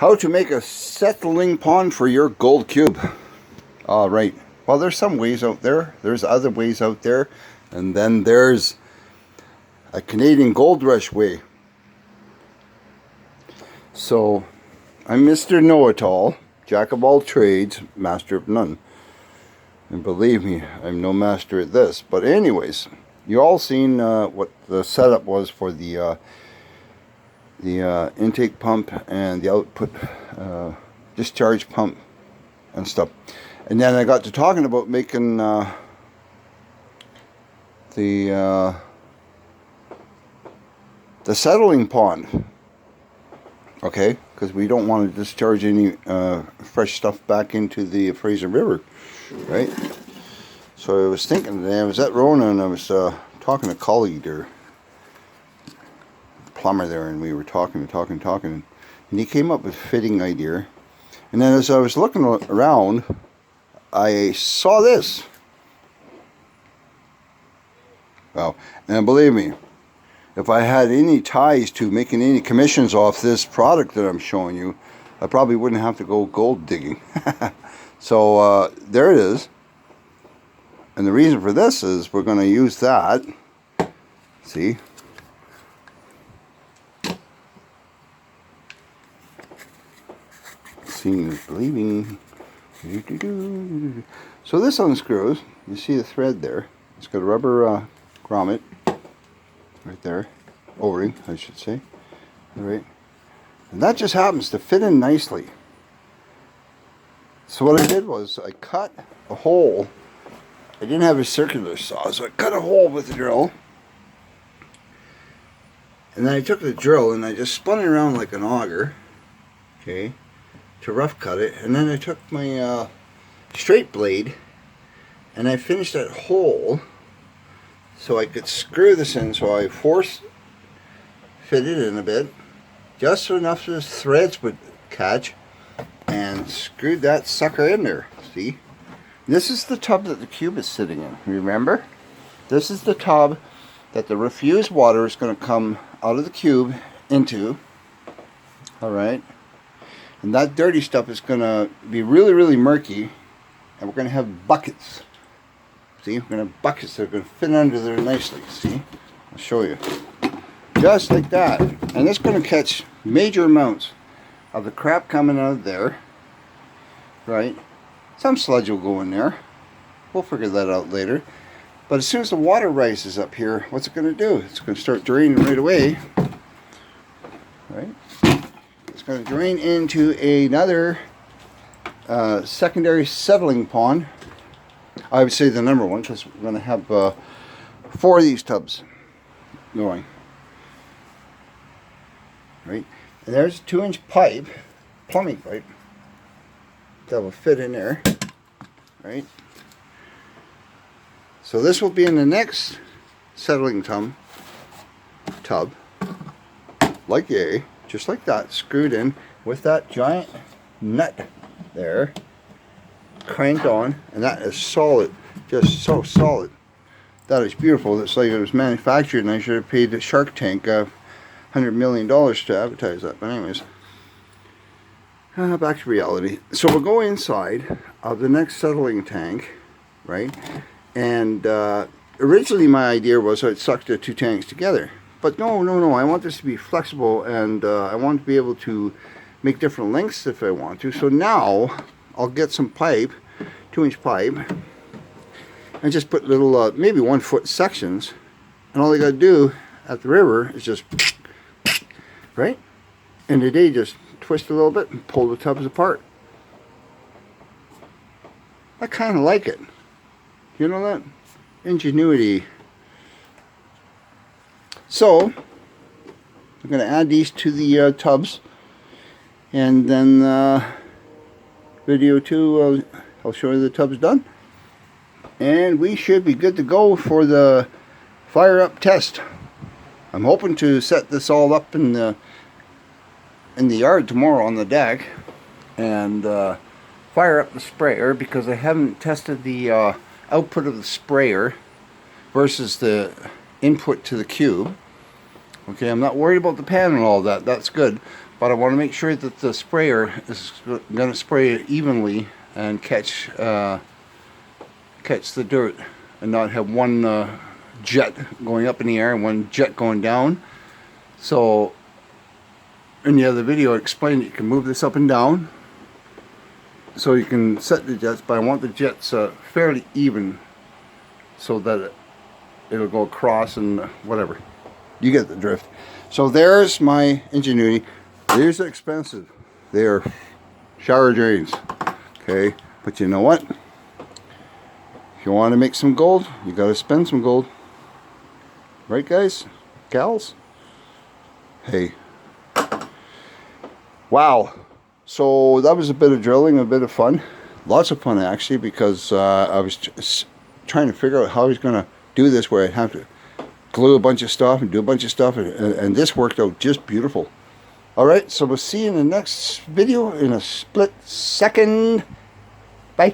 How to make a settling pond for your gold cube. Alright, well, there's some ways out there. There's other ways out there. And then there's a Canadian gold rush way. So, I'm Mr. Know-It-All, jack of all trades, master of none. And believe me, I'm no master at this. But anyways, you all seen what the setup was for the intake pump and the output discharge pump and stuff. And then I got to talking about making the settling pond. Okay, because we don't want to discharge any fresh stuff back into the Fraser River, right? So I was thinking today, I was at Rona and I was talking to a colleague there, plumber there, and we were talking, and he came up with a fitting idea. And then as I was looking around, I saw this. Well, and believe me, if I had any ties to making any commissions off this product that I'm showing you, I probably wouldn't have to go gold digging. So there it is. And the reason for this is we're going to use that. See? Seeing is believing. So this unscrews. You see the thread there. It's got a rubber grommet right there, O-ring I should say. All right, and that just happens to fit in nicely. So what I did was I cut a hole. I didn't have a circular saw, so I cut a hole with the drill. And then I took the drill and I just spun it around like an auger, okay, to rough cut it. And then I took my straight blade and I finished that hole so I could screw this in. So I force fit it in a bit, just so enough the threads would catch, and screwed that sucker in there. See? This is the tub that the cube is sitting in. Remember? This is the tub that the refused water is going to come out of the cube into. Alright? And that dirty stuff is going to be really, really murky. And we're going to have buckets. See? We're going to have buckets that are going to fit under there nicely. See? I'll show you. Just like that. And it's going to catch major amounts of the crap coming out of there. Right? Some sludge will go in there. We'll figure that out later. But as soon as the water rises up here, what's it going to do? It's going to start draining right away. Right? It's going to drain into another secondary settling pond. I would say the number one, because we're going to have 4 of these tubs going. Right? And there's a 2-inch pipe, plumbing pipe, that will fit in there. Right? So this will be in the next settling tub, like A, just like that, screwed in with that giant nut there, cranked on, and that is solid, just so solid. That is beautiful. It's like it was manufactured, and I should have paid the Shark Tank $100 million to advertise that. But anyways, back to reality. So we'll go inside of the next settling tank, right? And originally my idea was I'd suck the 2 tanks together. But no, I want this to be flexible, and I want to be able to make different lengths if I want to. So now I'll get some pipe, 2-inch pipe, and just put little, maybe 1-foot sections. And all I got to do at the river is just, right? And today just twist a little bit and pull the tubs apart. I kind of like it. You know that? Ingenuity. So, I'm going to add these to the tubs, and then video 2, I'll show you the tubs done. And we should be good to go for the fire up test. I'm hoping to set this all up in the yard tomorrow on the deck, and fire up the sprayer, because I haven't tested the output of the sprayer versus the input to the cube. Okay, I'm not worried about the pan and all that. That's good. but I want to make sure that the sprayer is going to spray it evenly and catch the dirt, and not have one jet going up in the air and one jet going down. So in the other video I explained that you can move this up and down so you can set the jets, but I want the jets fairly even so that it'll go across and whatever. You get the drift. So there's my ingenuity. These are expensive. They're shower drains. Okay, but you know what? If you want to make some gold, you got to spend some gold. Right, guys? Gals? Hey. Wow. So that was a bit of drilling, a bit of fun. Lots of fun, actually, because I was trying to figure out how I was going to do this, where I'd have to glue a bunch of stuff and do a bunch of stuff, and this worked out just beautiful. Alright, so we'll see you in the next video in a split second. Bye.